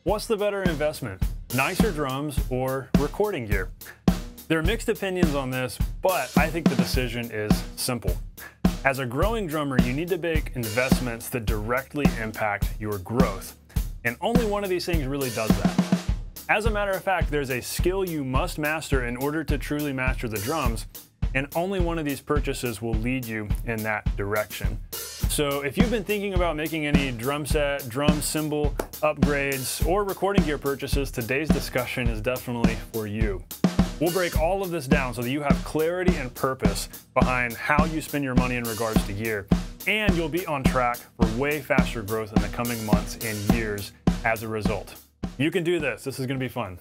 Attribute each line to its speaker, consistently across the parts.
Speaker 1: What's the better investment, nicer drums or recording gear? There are mixed opinions on this, but I think the decision is simple. As a growing drummer, you need to make investments that directly impact your growth. And only one of these things really does that. As a matter of fact, there's a skill you must master in order to truly master the drums, and only one of these purchases will lead you in that direction. So if you've been thinking about making any drum set, drum cymbal upgrades, or recording gear purchases, today's discussion is definitely for you. We'll break all of this down so that you have clarity and purpose behind how you spend your money in regards to gear, and you'll be on track for way faster growth in the coming months and years as a result. You can do this. This is going to be fun.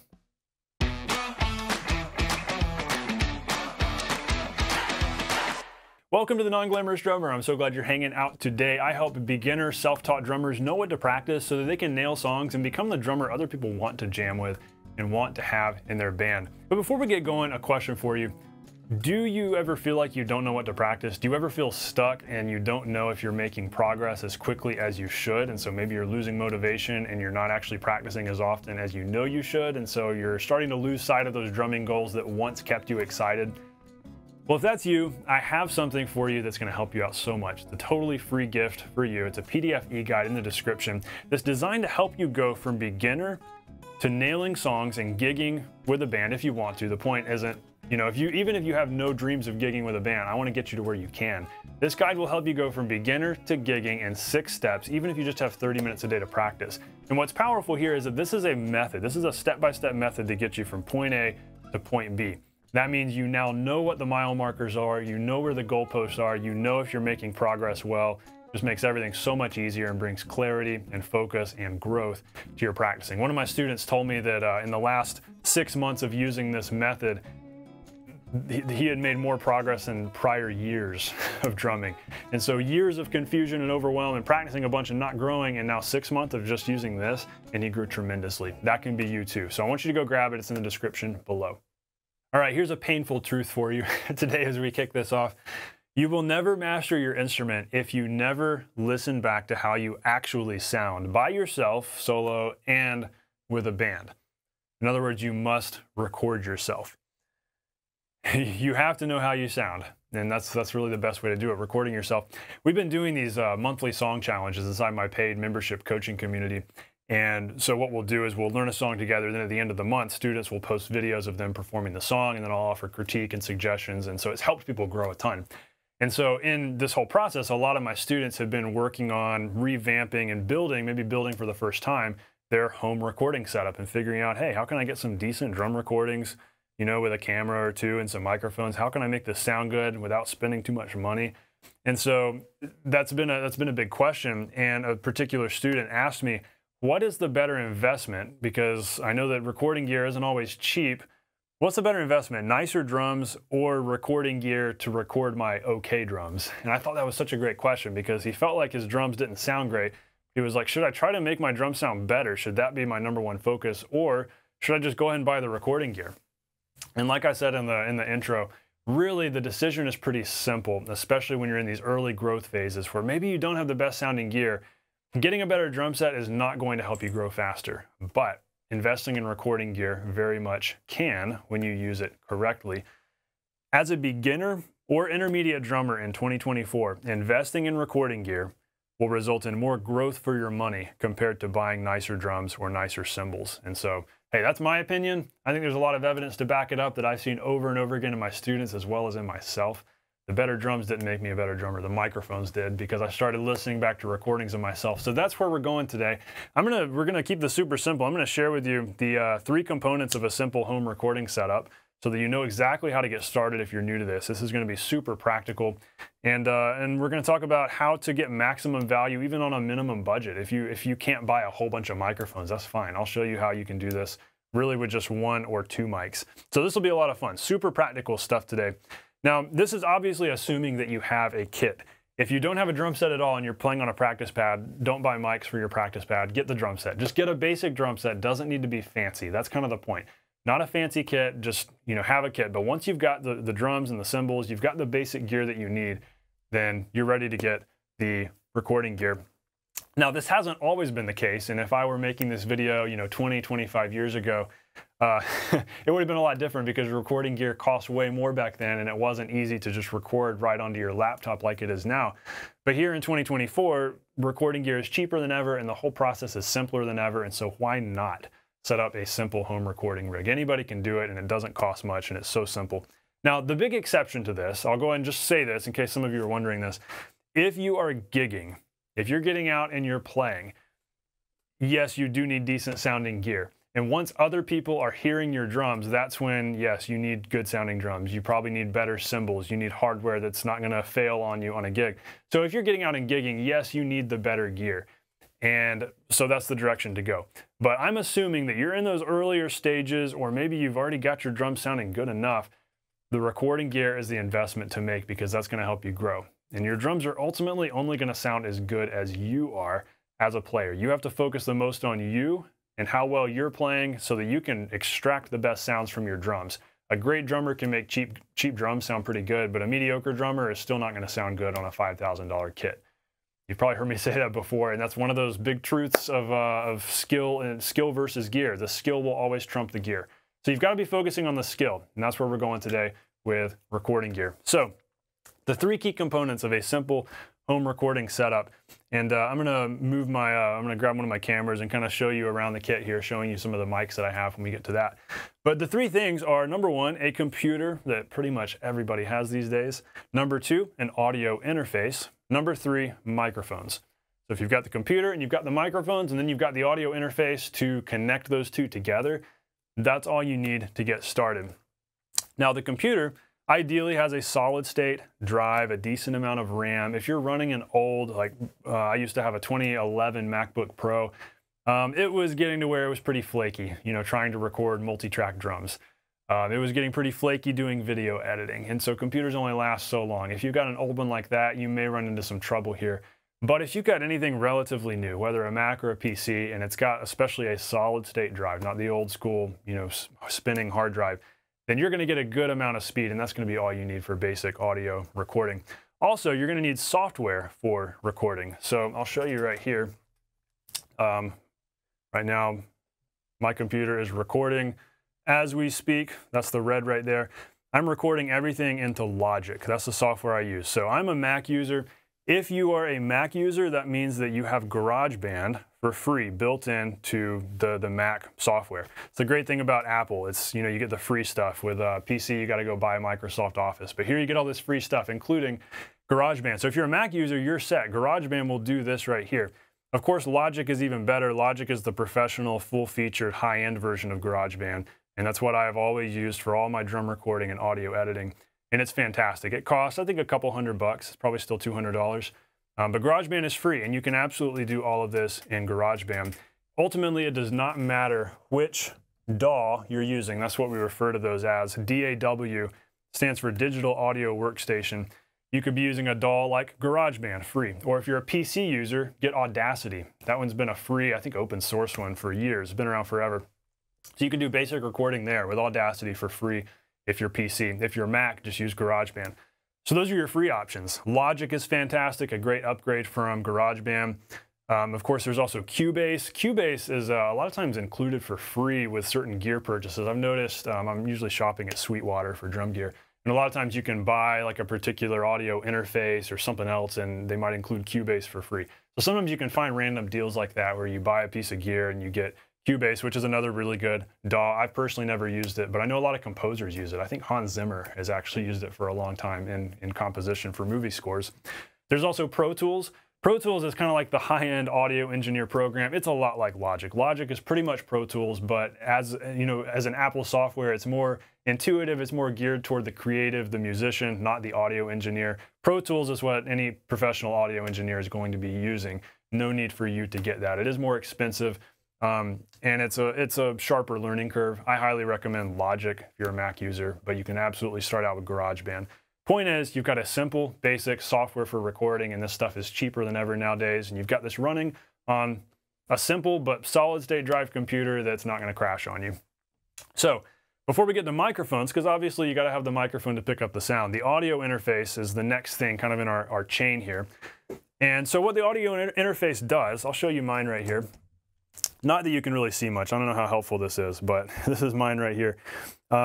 Speaker 1: Welcome to the Non-Glamorous Drummer. I'm so glad you're hanging out today. I help beginner, self-taught drummers know what to practice so that they can nail songs and become the drummer other people want to jam with and want to have in their band. But before we get going, a question for you. Do you ever feel like you don't know what to practice? Do you ever feel stuck and you don't know if you're making progress as quickly as you should? And so maybe you're losing motivation and you're not actually practicing as often as you know you should. And so you're starting to lose sight of those drumming goals that once kept you excited. Well, if that's you, I have something for you that's going to help you out so much. It's a totally free gift for you. It's a PDF e-guide in the description that's designed to help you go from beginner to nailing songs and gigging with a band if you want to. The point isn't, even if you have no dreams of gigging with a band, I want to get you to where you can. This guide will help you go from beginner to gigging in 6 steps, even if you just have 30 minutes a day to practice. And what's powerful here is that this is a method. This is a step-by-step method to get you from point A to point B. That means you now know what the mile markers are, you know where the goalposts are, you know if you're making progress well. Just makes everything so much easier and brings clarity and focus and growth to your practicing. One of my students told me that in the last 6 months of using this method, he had made more progress in prior years of drumming. And so years of confusion and overwhelm and practicing a bunch and not growing, and now 6 months of just using this, and he grew tremendously. That can be you too. So I want you to go grab it. It's in the description below. All right, here's a painful truth for you today as we kick this off. You will never master your instrument if you never listen back to how you actually sound by yourself, solo, and with a band. In other words, you must record yourself. You have to know how you sound, and that's really the best way to do it, recording yourself. We've been doing these monthly song challenges inside my paid membership coaching community. And so what we'll do is we'll learn a song together, then at the end of the month, students will post videos of them performing the song, and then I'll offer critique and suggestions, and so it's helped people grow a ton. And so in this whole process, a lot of my students have been working on revamping and building, maybe building for the first time, their home recording setup and figuring out, hey, how can I get some decent drum recordings, with a camera or two and some microphones? How can I make this sound good without spending too much money? And so that's been a big question, and a particular student asked me, what is the better investment? Because I know that recording gear isn't always cheap. What's the better investment, nicer drums or recording gear to record my okay drums? And I thought that was such a great question because he felt like his drums didn't sound great. He was like, should I try to make my drums sound better? Should that be my #1 focus? Or should I just go ahead and buy the recording gear? And like I said in the intro, really the decision is pretty simple, especially when you're in these early growth phases where maybe you don't have the best sounding gear. Getting a better drum set is not going to help you grow faster, but investing in recording gear very much can when you use it correctly. As a beginner or intermediate drummer in 2024, investing in recording gear will result in more growth for your money compared to buying nicer drums or nicer cymbals. And so, hey, that's my opinion. I think there's a lot of evidence to back it up that I've seen over and over again in my students as well as in myself. The better drums didn't make me a better drummer. The microphones did, because I started listening back to recordings of myself. So that's where we're going today. We're gonna keep this super simple. I'm gonna share with you the 3 components of a simple home recording setup so that you know exactly how to get started if you're new to this. This is gonna be super practical. And we're gonna talk about how to get maximum value even on a minimum budget. If you can't buy a whole bunch of microphones, that's fine. I'll show you how you can do this really with just 1 or 2 mics. So this will be a lot of fun. Super practical stuff today. Now, this is obviously assuming that you have a kit. If you don't have a drum set at all and you're playing on a practice pad, don't buy mics for your practice pad. Get the drum set. Just get a basic drum set. Doesn't need to be fancy. That's kind of the point. Not a fancy kit, just have a kit. But once you've got the drums and the cymbals, you've got the basic gear that you need, then you're ready to get the recording gear. Now, this hasn't always been the case, and if I were making this video, 20, 25 years ago, it would have been a lot different because recording gear cost way more back then, and it wasn't easy to just record right onto your laptop like it is now. But here in 2024, recording gear is cheaper than ever, and the whole process is simpler than ever, and so why not set up a simple home recording rig? Anybody can do it, and it doesn't cost much, and it's so simple. Now, the big exception to this, I'll go ahead and just say this in case some of you are wondering this. If you are gigging, if you're getting out and you're playing, yes, you do need decent sounding gear. And once other people are hearing your drums, that's when, yes, you need good sounding drums. You probably need better cymbals. You need hardware that's not going to fail on you on a gig. So if you're getting out and gigging, yes, you need the better gear. And so that's the direction to go. But I'm assuming that you're in those earlier stages, or maybe you've already got your drums sounding good enough. The recording gear is the investment to make because that's going to help you grow. And your drums are ultimately only going to sound as good as you are as a player. You have to focus the most on you and how well you're playing so that you can extract the best sounds from your drums. A great drummer can make cheap drums sound pretty good, but a mediocre drummer is still not going to sound good on a $5,000 kit. You've probably heard me say that before, and that's one of those big truths of skill and skill versus gear. The skill will always trump the gear. So you've got to be focusing on the skill, and that's where we're going today with recording gear. So the three key components of a simple home recording setup, and I'm gonna move my, I'm gonna grab one of my cameras and kind of show you around the kit here, showing you some of the mics that I have when we get to that. But the three things are, number one, a computer that pretty much everybody has these days. Number two, an audio interface. Number three, microphones. So if you've got the computer and you've got the microphones and then you've got the audio interface to connect those two together, that's all you need to get started. Now the computer ideally has a solid state drive, a decent amount of RAM. If you're running an old, like I used to have a 2011 MacBook Pro, it was getting to where it was pretty flaky, trying to record multi-track drums. It was getting pretty flaky doing video editing, and so computers only last so long. If you've got an old one like that, you may run into some trouble here. But if you've got anything relatively new, whether a Mac or a PC, and it's got especially a solid state drive, not the old school, spinning hard drive, then you're going to get a good amount of speed, and that's going to be all you need for basic audio recording. Also, you're going to need software for recording. So I'll show you right here. Right now, my computer is recording as we speak. That's the red right there. I'm recording everything into Logic. That's the software I use. So I'm a Mac user. If you are a Mac user, that means that you have GarageBand for free built into the Mac software. It's the great thing about Apple. It's, you get the free stuff. With PC, you got to go buy Microsoft Office. But here you get all this free stuff, including GarageBand. So if you're a Mac user, you're set. GarageBand will do this right here. Of course, Logic is even better. Logic is the professional, full-featured, high-end version of GarageBand. And that's what I have always used for all my drum recording and audio editing. And it's fantastic. It costs, I think, a couple $100. It's probably still $200. But GarageBand is free, and you can absolutely do all of this in GarageBand. Ultimately, it does not matter which DAW you're using. That's what we refer to those as. DAW stands for Digital Audio Workstation. You could be using a DAW like GarageBand, free. Or if you're a PC user, get Audacity. That one's been a free, I think, open source one for years. It's been around forever. So you can do basic recording there with Audacity for free if you're PC. If you're Mac, just use GarageBand. So those are your free options. Logic is fantastic, a great upgrade from GarageBand. Of course, there's also Cubase. Cubase is a lot of times included for free with certain gear purchases. I've noticed, I'm usually shopping at Sweetwater for drum gear. And a lot of times you can buy like a particular audio interface or something else, and they might include Cubase for free. So sometimes you can find random deals like that where you buy a piece of gear and you get Cubase, which is another really good DAW. I've personally never used it, but I know a lot of composers use it. I think Hans Zimmer has actually used it for a long time in composition for movie scores. There's also Pro Tools. Pro Tools is kind of like the high-end audio engineer program. It's a lot like Logic. Logic is pretty much Pro Tools, but as an Apple software, it's more intuitive. It's more geared toward the creative, the musician, not the audio engineer. Pro Tools is what any professional audio engineer is going to be using. No need for you to get that. It is more expensive. And it's a sharper learning curve. I highly recommend Logic if you're a Mac user, but you can absolutely start out with GarageBand. Point is, you've got a simple, basic software for recording, and this stuff is cheaper than ever nowadays, and you've got this running on a simple but solid-state drive computer that's not going to crash on you. So, before we get to microphones, because obviously you got to have the microphone to pick up the sound, the audio interface is the next thing kind of in our chain here. And so what the audio interface does, I'll show you mine right here. Not that you can really see much. I don't know how helpful this is, but this is mine right here.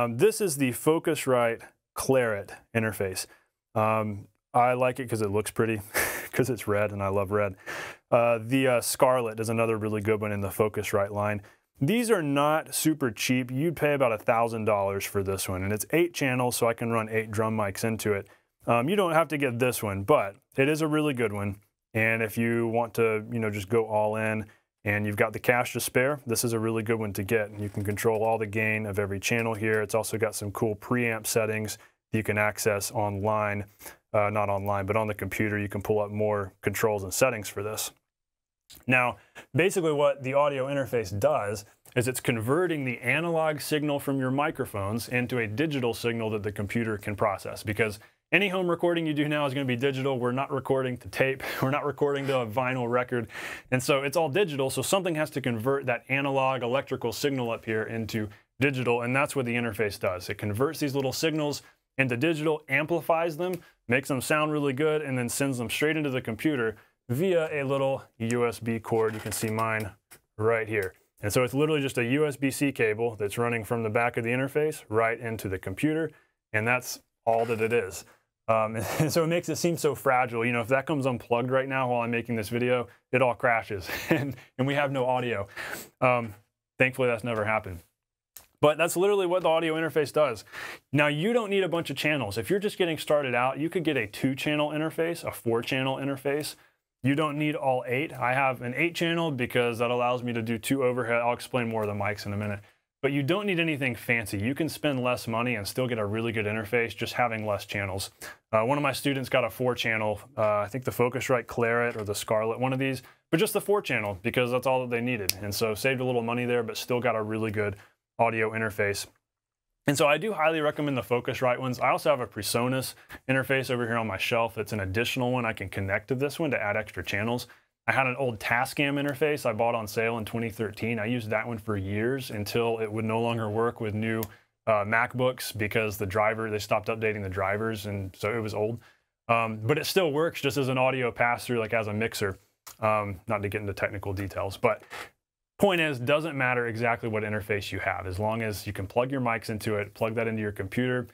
Speaker 1: This is the Focusrite Claret interface. I like it because it looks pretty, because it's red, and I love red. The Scarlett is another really good one in the Focusrite line. These are not super cheap. You'd pay about $1,000 for this one, and it's 8 channels, so I can run 8 drum mics into it. You don't have to get this one, but it is a really good one. And if you want to, just go all in and you've got the cash to spare, this is a really good one to get. You can control all the gain of every channel here. It's also got some cool preamp settings that you can access online. Not online, but on the computer. You can pull up more controls and settings for this. Now, basically what the audio interface does is it's converting the analog signal from your microphones into a digital signal that the computer can process, because any home recording you do now is going to be digital. We're not recording to tape. We're not recording to a vinyl record. And so it's all digital. So something has to convert that analog electrical signal up here into digital. And that's what the interface does. It converts these little signals into digital, amplifies them, makes them sound really good, and then sends them straight into the computer via a little USB cord. You can see mine right here. And so it's literally just a USB-C cable that's running from the back of the interface right into the computer. And that's all that it is. And so it makes it seem so fragile. If that comes unplugged right now while I'm making this video, it all crashes and we have no audio. Thankfully, that's never happened. But that's literally what the audio interface does. Now, you don't need a bunch of channels. If you're just getting started out, you could get a 2-channel interface, a 4-channel interface. You don't need all 8. I have an 8-channel because that allows me to do 2 overhead. I'll explain more of the mics in a minute. But you don't need anything fancy. You can spend less money and still get a really good interface just having less channels. One of my students got a 4-channel, I think the Focusrite Claret or the Scarlett, one of these, but just the 4-channel because that's all that they needed. And so saved a little money there, but still got a really good audio interface. And so I do highly recommend the Focusrite ones. I also have a PreSonus interface over here on my shelf. It's an additional one I can connect to this one to add extra channels. I had an old Tascam interface I bought on sale in 2013. I used that one for years until it would no longer work with new MacBooks because they stopped updating the drivers, and so it was old. But it still works just as an audio pass-through, like as a mixer. Not to get into technical details, but point is, doesn't matter exactly what interface you have. As long as you can plug your mics into it, plug that into your computer,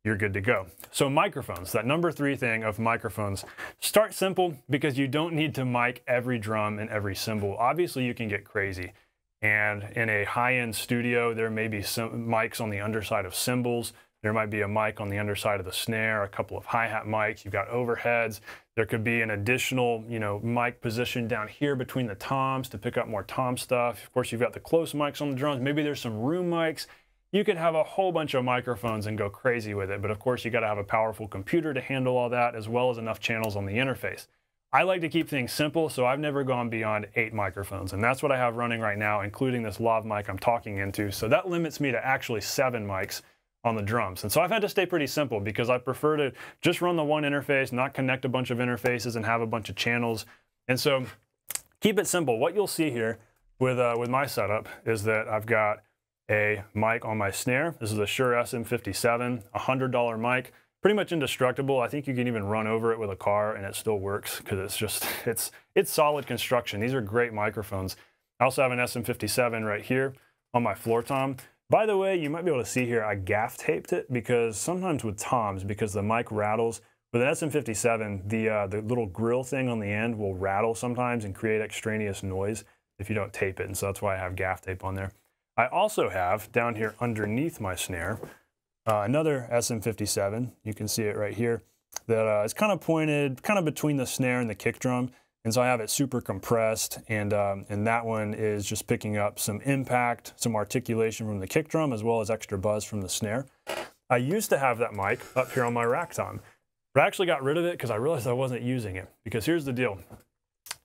Speaker 1: you're good to go. So microphones, that number 3 thing of microphones. Start simple because you don't need to mic every drum and every cymbal. Obviously, you can get crazy. And in a high-end studio, there may be some mics on the underside of cymbals. There might be a mic on the underside of the snare, a couple of hi-hat mics. You've got overheads. There could be an additional, mic position down here between the toms to pick up more tom stuff. Of course, you've got the close mics on the drums. Maybe there's some room mics. You could have a whole bunch of microphones and go crazy with it. But of course, you got to have a powerful computer to handle all that, as well as enough channels on the interface. I like to keep things simple, so I've never gone beyond 8 microphones. And that's what I have running right now, including this lav mic I'm talking into. So that limits me to actually 7 mics on the drums. And so I've had to stay pretty simple because I prefer to just run the one interface, not connect a bunch of interfaces and have a bunch of channels. And so keep it simple. What you'll see here with my setup is that I've got a mic on my snare. This is a Shure SM57, $100 mic, pretty much indestructible. I think you can even run over it with a car and it still works because it's solid construction. These are great microphones. I also have an SM57 right here on my floor tom. By the way, you might be able to see here, I gaff taped it because sometimes with toms, because the mic rattles, with an SM57, the little grill thing on the end will rattle sometimes and create extraneous noise if you don't tape it. And so that's why I have gaff tape on there. I also have down here underneath my snare, another SM57. You can see it right here. That is kind of pointed, kind of between the snare and the kick drum. And so I have it super compressed, and that one is just picking up some impact, some articulation from the kick drum, as well as extra buzz from the snare. I used to have that mic up here on my rack tom, but I actually got rid of it because I realized I wasn't using it. Because here's the deal.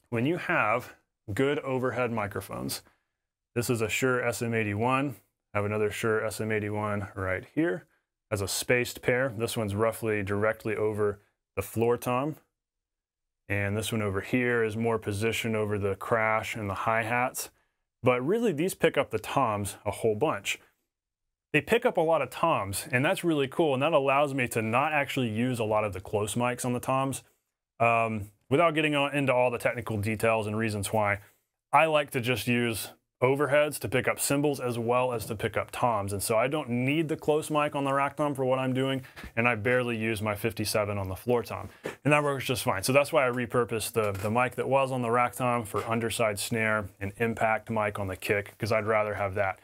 Speaker 1: When you have good overhead microphones, this is a Shure SM81. I have another Shure SM81 right here as a spaced pair. This one's roughly directly over the floor tom. And this one over here is more positioned over the crash and the hi-hats. But really, these pick up the toms a whole bunch. They pick up a lot of toms, and that's really cool. And that allows me to not actually use a lot of the close mics on the toms. without getting into all the technical details and reasons why, I like to just use overheads to pick up cymbals as well as to pick up toms. And so I don't need the close mic on the rack tom for what I'm doing, and I barely use my 57 on the floor tom. And that works just fine. So that's why I repurposed the mic that was on the rack tom for underside snare and impact mic on the kick, because I'd rather have that.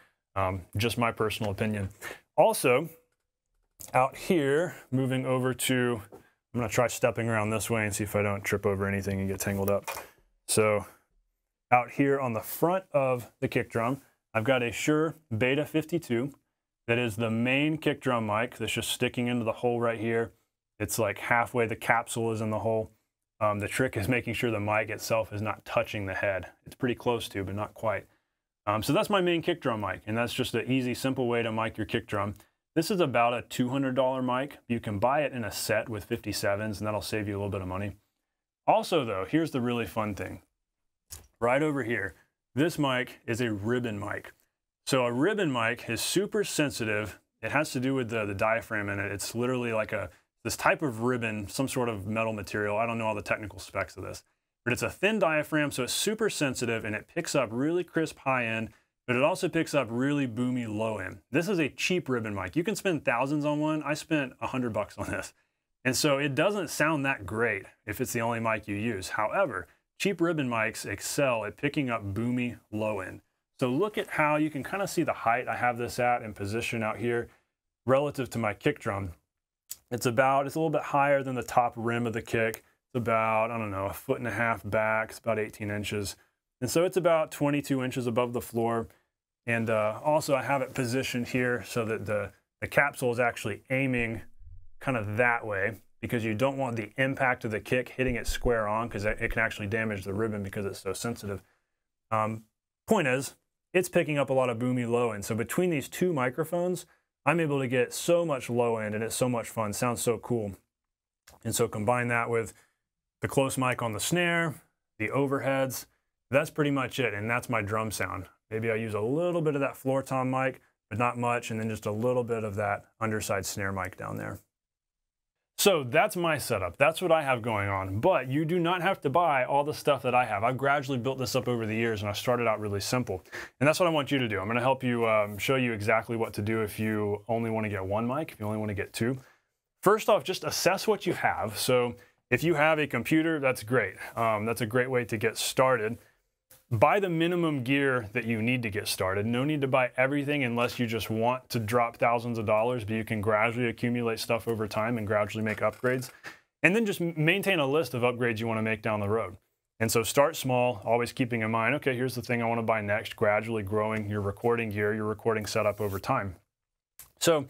Speaker 1: Just my personal opinion. Also, out here, moving over to, I'm gonna try stepping around this way and see if I don't trip over anything and get tangled up. So out here on the front of the kick drum, I've got a Shure Beta 52 that is the main kick drum mic that's just sticking into the hole right here. It's like halfway, the capsule is in the hole. The trick is making sure the mic itself is not touching the head. It's pretty close to, but not quite. So that's my main kick drum mic, and that's just an easy, simple way to mic your kick drum. This is about a $200 mic. You can buy it in a set with 57s, and that'll save you a little bit of money. Also though, here's the really fun thing. Right over here, this mic is a ribbon mic. So a ribbon mic is super sensitive. It has to do with the diaphragm in it. It's literally like this type of ribbon, some sort of metal material. I don't know all the technical specs of this, but it's a thin diaphragm, so it's super sensitive, and it picks up really crisp high end, but it also picks up really boomy low end. This is a cheap ribbon mic. You can spend thousands on one. I spent $100 on this. And so it doesn't sound that great if it's the only mic you use. However, cheap ribbon mics excel at picking up boomy low end. So look at how you can kind of see the height I have this at in position out here relative to my kick drum. It's a little bit higher than the top rim of the kick. It's about, I don't know, 1.5 feet back. It's about 18 inches. And so it's about 22 inches above the floor. And also I have it positioned here so that the capsule is actually aiming kind of that way, because you don't want the impact of the kick hitting it square on, because it can actually damage the ribbon because it's so sensitive. Point is, it's picking up a lot of boomy low end. So between these two microphones, I'm able to get so much low end, and it's so much fun. Sounds so cool. And so combine that with the close mic on the snare, the overheads, that's pretty much it. And that's my drum sound. Maybe I use a little bit of that floor tom mic, but not much. And then just a little bit of that underside snare mic down there. So that's my setup. That's what I have going on. But you do not have to buy all the stuff that I have. I've gradually built this up over the years, and I started out really simple. And that's what I want you to do. I'm going to help you show you exactly what to do if you only want to get one mic, if you only want to get two. First off, just assess what you have. So if you have a computer, that's great. That's a great way to get started. Buy the minimum gear that you need to get started. No need to buy everything unless you just want to drop thousands of dollars, but you can gradually accumulate stuff over time and gradually make upgrades. And then just maintain a list of upgrades you want to make down the road. And so start small, always keeping in mind, okay, here's the thing I want to buy next, gradually growing your recording gear, your recording setup over time. So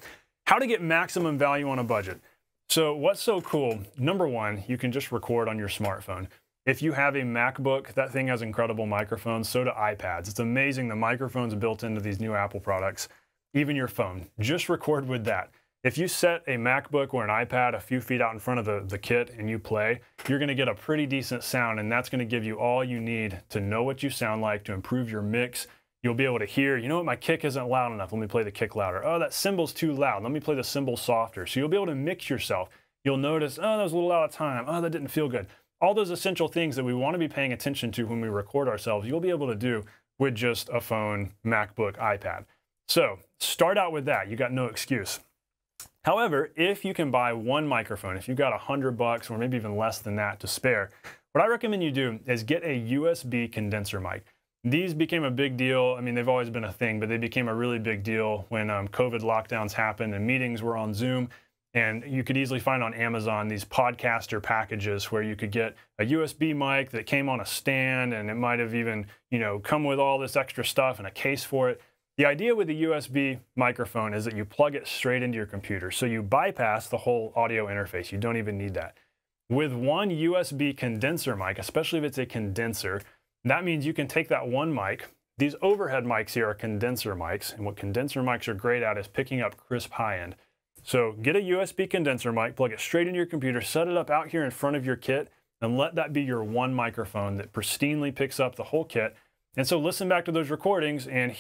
Speaker 1: how to get maximum value on a budget. So what's so cool? Number one, you can just record on your smartphone. If you have a MacBook, that thing has incredible microphones, so do iPads. It's amazing the microphones built into these new Apple products. Even your phone, just record with that. If you set a MacBook or an iPad a few feet out in front of the kit and you play, you're gonna get a pretty decent sound, and that's gonna give you all you need to know what you sound like, to improve your mix. You'll be able to hear, you know what, my kick isn't loud enough, let me play the kick louder. Oh, that cymbal's too loud, let me play the cymbal softer. So you'll be able to mix yourself. You'll notice, oh, that was a little out of time. Oh, that didn't feel good. All those essential things that we want to be paying attention to when we record ourselves, you'll be able to do with just a phone, MacBook, iPad. So start out with that. You got no excuse. However, if you can buy one microphone, if you've got $100 or maybe even less than that to spare, what I recommend you do is get a USB condenser mic. These became a big deal. I mean, they've always been a thing, but they became a really big deal when COVID lockdowns happened and meetings were on Zoom. And you could easily find on Amazon these podcaster packages where you could get a USB mic that came on a stand, and it might have even, you know, come with all this extra stuff and a case for it. The idea with the USB microphone is that you plug it straight into your computer. So you bypass the whole audio interface. You don't even need that. With one USB condenser mic, especially if it's a condenser, that means you can take that one mic. These overhead mics here are condenser mics. And what condenser mics are great at is picking up crisp high end. So get a USB condenser mic, plug it straight into your computer, set it up out here in front of your kit, and let that be your one microphone that pristinely picks up the whole kit. And so listen back to those recordings and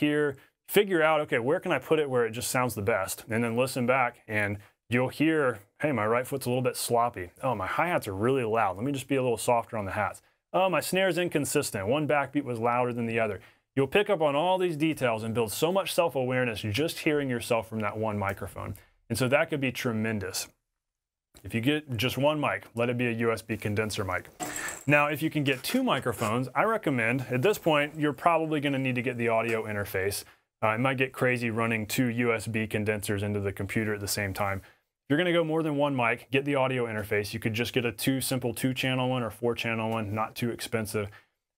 Speaker 1: figure out, okay, where can I put it where it just sounds the best? And then listen back and you'll hear, hey, my right foot's a little bit sloppy. Oh, my hi-hats are really loud. Let me just be a little softer on the hats. Oh, my snare's inconsistent. One backbeat was louder than the other. You'll pick up on all these details and build so much self-awareness just hearing yourself from that one microphone. And so that could be tremendous. If you get just one mic, let it be a USB condenser mic. Now, if you can get two microphones, I recommend, at this point, you're probably going to need to get the audio interface. It might get crazy running two USB condensers into the computer at the same time. If you're going to go more than one mic, get the audio interface. You could just get a simple 2-channel one or 4-channel one, not too expensive.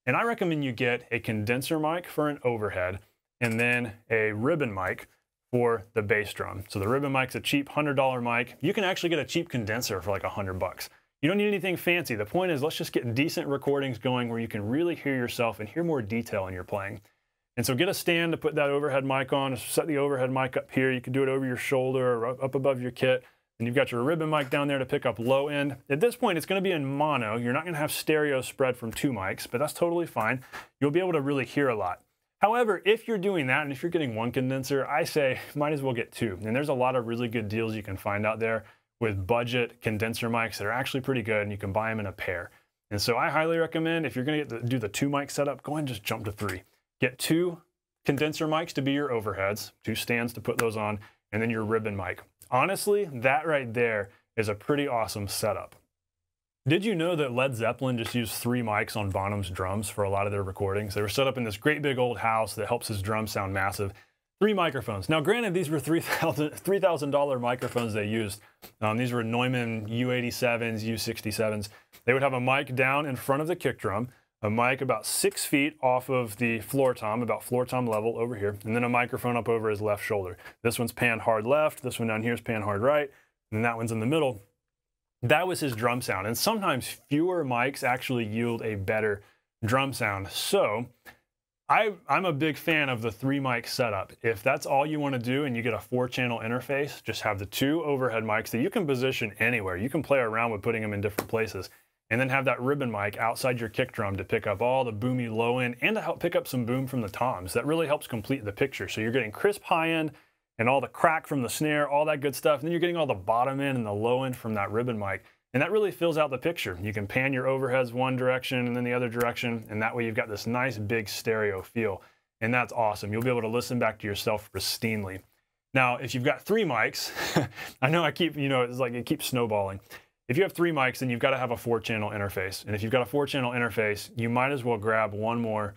Speaker 1: And I recommend you get a condenser mic for an overhead and then a ribbon mic for the bass drum. So the ribbon mic's a cheap $100 mic. You can actually get a cheap condenser for like $100. You don't need anything fancy. The point is, let's just get decent recordings going where you can really hear yourself and hear more detail in your playing. And so get a stand to put that overhead mic on, set the overhead mic up here. You can do it over your shoulder or up above your kit. And you've got your ribbon mic down there to pick up low end. At this point, it's going to be in mono. You're not going to have stereo spread from two mics, but that's totally fine. You'll be able to really hear a lot. However, if you're doing that and if you're getting one condenser, I say might as well get two. And there's a lot of really good deals you can find out there with budget condenser mics that are actually pretty good, and you can buy them in a pair. And so I highly recommend, if you're going to do the 2-mic setup, go ahead and just jump to 3. Get 2 condenser mics to be your overheads, 2 stands to put those on, and then your ribbon mic. Honestly, that right there is a pretty awesome setup. Did you know that Led Zeppelin just used 3 mics on Bonham's drums for a lot of their recordings? They were set up in this great big old house that helps his drums sound massive. 3 microphones. Now, granted, these were $3,000 microphones they used. These were Neumann U87s, U67s. They would have a mic down in front of the kick drum, a mic about 6 feet off of the floor tom, about floor tom level over here, and then a microphone up over his left shoulder. This one's panned hard left, this one down here is panned hard right, and that one's in the middle. That was his drum sound, and sometimes fewer mics actually yield a better drum sound. So I'm a big fan of the 3-mic setup. If that's all you want to do and you get a 4-channel interface, just have the 2 overhead mics that you can position anywhere. You can play around with putting them in different places. And then have that ribbon mic outside your kick drum to pick up all the boomy low end and to help pick up some boom from the toms. That really helps complete the picture. So you're getting crisp high end and all the crack from the snare, all that good stuff. And then you're getting all the bottom end and the low end from that ribbon mic. And that really fills out the picture. You can pan your overheads one direction and then the other direction. And that way you've got this nice big stereo feel. And that's awesome. You'll be able to listen back to yourself pristinely. Now, if you've got 3 mics, I know I keep, it's like it keeps snowballing. If you have 3 mics, then you've got to have a 4-channel interface. And if you've got a 4-channel interface, you might as well grab one more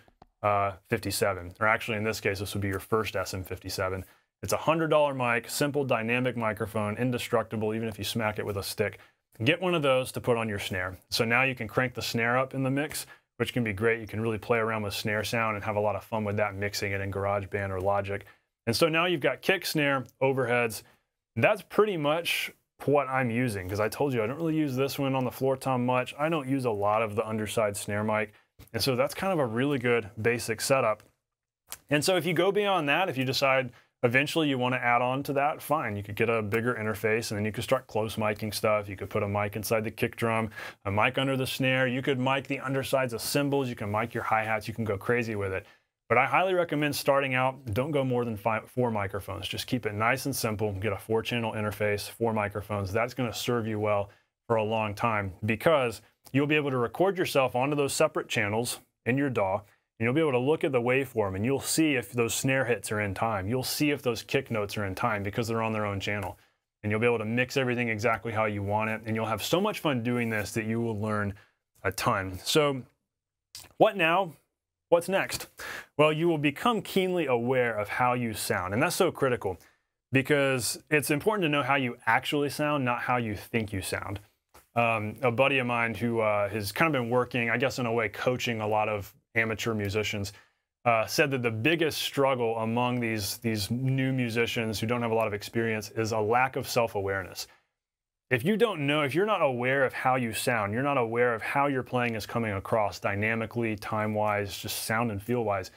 Speaker 1: 57. Or actually, in this case, this would be your first SM57. It's a $100 mic, simple dynamic microphone, indestructible, even if you smack it with a stick. Get one of those to put on your snare. So now you can crank the snare up in the mix, which can be great. You can really play around with snare sound and have a lot of fun with that, mixing it in GarageBand or Logic. And so now you've got kick, snare, overheads. That's pretty much what I'm using, because I told you I don't really use this one on the floor tom much. I don't use a lot of the underside snare mic, and so that's kind of a really good basic setup. And so if you go beyond that, if you decide eventually you want to add on to that, fine. You could get a bigger interface, and then you could start close miking stuff. You could put a mic inside the kick drum, a mic under the snare. You could mic the undersides of cymbals. You can mic your hi-hats. You can go crazy with it. But I highly recommend starting out, don't go more than 4 microphones. Just keep it nice and simple. Get a 4-channel interface, 4 microphones. That's going to serve you well for a long time, because you'll be able to record yourself onto those separate channels in your DAW, and you'll be able to look at the waveform, and you'll see if those snare hits are in time. You'll see if those kick notes are in time because they're on their own channel. And you'll be able to mix everything exactly how you want it, and you'll have so much fun doing this that you will learn a ton. So what now? What's next? Well, you will become keenly aware of how you sound, and that's so critical because it's important to know how you actually sound, not how you think you sound. A buddy of mine who has kind of been working, I guess in a way, coaching a lot of amateur musicians, said that the biggest struggle among these new musicians who don't have a lot of experience is a lack of self-awareness. If you don't know, if you're not aware of how you sound, you're not aware of how your playing is coming across dynamically, time-wise, just sound and feel-wise,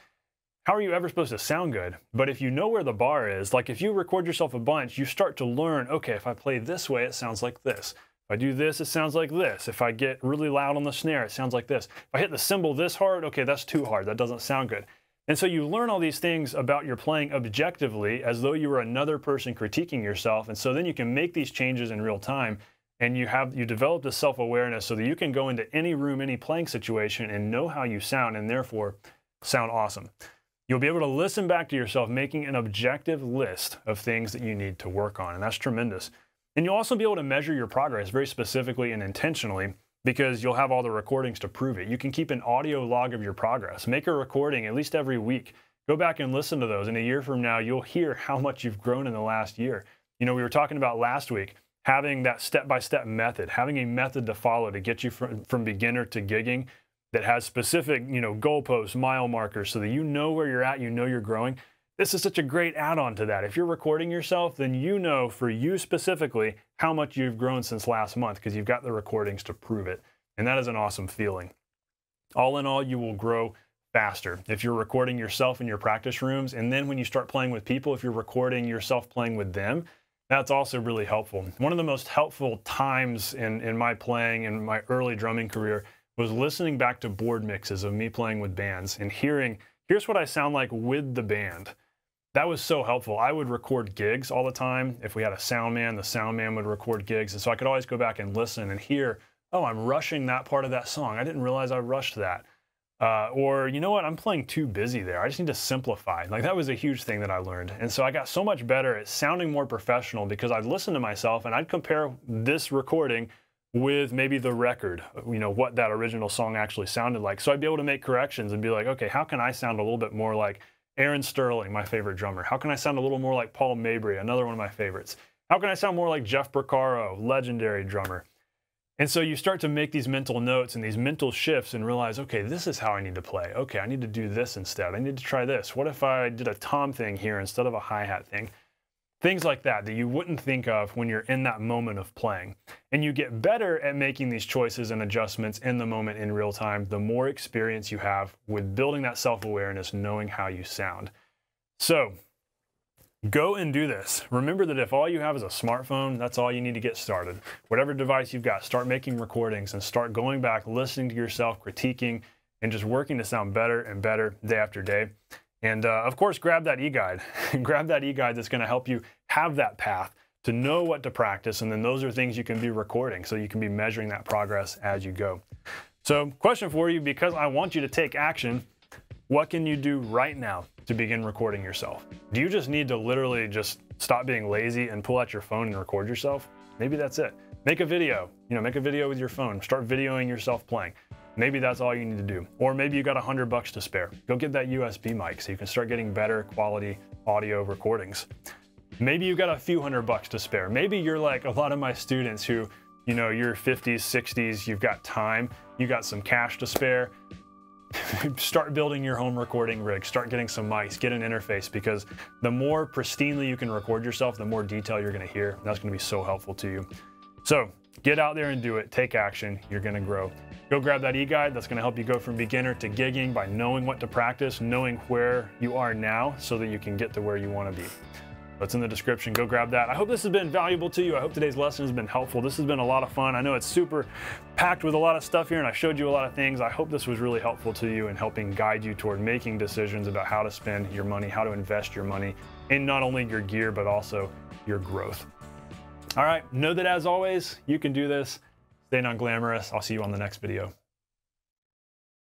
Speaker 1: how are you ever supposed to sound good? But if you know where the bar is, like if you record yourself a bunch, you start to learn, okay, if I play this way, it sounds like this. If I do this, it sounds like this. If I get really loud on the snare, it sounds like this. If I hit the cymbal this hard, okay, that's too hard. That doesn't sound good. And so you learn all these things about your playing objectively as though you were another person critiquing yourself. And so then you can make these changes in real time, and you develop this self-awareness so that you can go into any room, any playing situation and know how you sound, and therefore sound awesome. You'll be able to listen back to yourself, making an objective list of things that you need to work on. And that's tremendous. And you'll also be able to measure your progress very specifically and intentionally, because you'll have all the recordings to prove it. You can keep an audio log of your progress. Make a recording at least every week. Go back and listen to those. And a year from now, you'll hear how much you've grown in the last year. You know, we were talking about last week, having that step-by-step method, having a method to follow to get you from beginner to gigging that has specific, you know, goalposts, mile markers, so that you know where you're at, you know you're growing. This is such a great add-on to that. If you're recording yourself, then you know for you specifically how much you've grown since last month, because you've got the recordings to prove it. And that is an awesome feeling. All in all, you will grow faster if you're recording yourself in your practice rooms. And then when you start playing with people, if you're recording yourself playing with them, that's also really helpful. One of the most helpful times in my playing in my early drumming career was listening back to board mixes of me playing with bands and hearing, here's what I sound like with the band. That was so helpful. I would record gigs all the time. If we had a sound man, the sound man would record gigs. And so I could always go back and listen and hear, oh, I'm rushing that part of that song. I didn't realize I rushed that. Or, you know what, I'm playing too busy there. I just need to simplify. Like, that was a huge thing that I learned. And so I got so much better at sounding more professional because I'd listen to myself and I'd compare this recording with maybe the record, you know, what that original song actually sounded like. So I'd be able to make corrections and be like, okay, how can I sound a little bit more like Aaron Sterling, my favorite drummer? How can I sound a little more like Paul Mabry, another one of my favorites? How can I sound more like Jeff Porcaro, legendary drummer? And so you start to make these mental notes and these mental shifts and realize, okay, this is how I need to play. Okay, I need to do this instead. I need to try this. What if I did a tom thing here instead of a hi-hat thing? Things like that that you wouldn't think of when you're in that moment of playing. And you get better at making these choices and adjustments in the moment in real time, the more experience you have with building that self-awareness, knowing how you sound. So go and do this. Remember that if all you have is a smartphone, that's all you need to get started. Whatever device you've got, start making recordings and start going back, listening to yourself, critiquing, and just working to sound better and better day after day. And of course, grab that e-guide. Grab that e-guide that's going to help you have that path to know what to practice. And then those are things you can be recording so you can be measuring that progress as you go. So question for you, because I want you to take action, what can you do right now to begin recording yourself? Do you just need to literally just stop being lazy and pull out your phone and record yourself? Maybe that's it. Make a video, make a video with your phone. Start videoing yourself playing. Maybe that's all you need to do. Or maybe you got $100 to spare. Go get that USB mic so you can start getting better quality audio recordings. Maybe you got a few $100 to spare. Maybe you're like a lot of my students who, you're 50s, 60s, you've got time, you got some cash to spare. Start building your home recording rig, start getting some mics, get an interface, because the more pristinely you can record yourself, the more detail you're gonna hear. And that's gonna be so helpful to you. So get out there and do it, take action, you're gonna grow. Go grab that e-guide. That's gonna help you go from beginner to gigging by knowing what to practice, knowing where you are now so that you can get to where you wanna be. It's in the description, go grab that. I hope this has been valuable to you. I hope today's lesson has been helpful. This has been a lot of fun. I know it's super packed with a lot of stuff here and I showed you a lot of things. I hope this was really helpful to you in helping guide you toward making decisions about how to spend your money, how to invest your money in not only your gear, but also your growth. All right, know that as always, you can do this. Stay non-glamorous. I'll see you on the next video.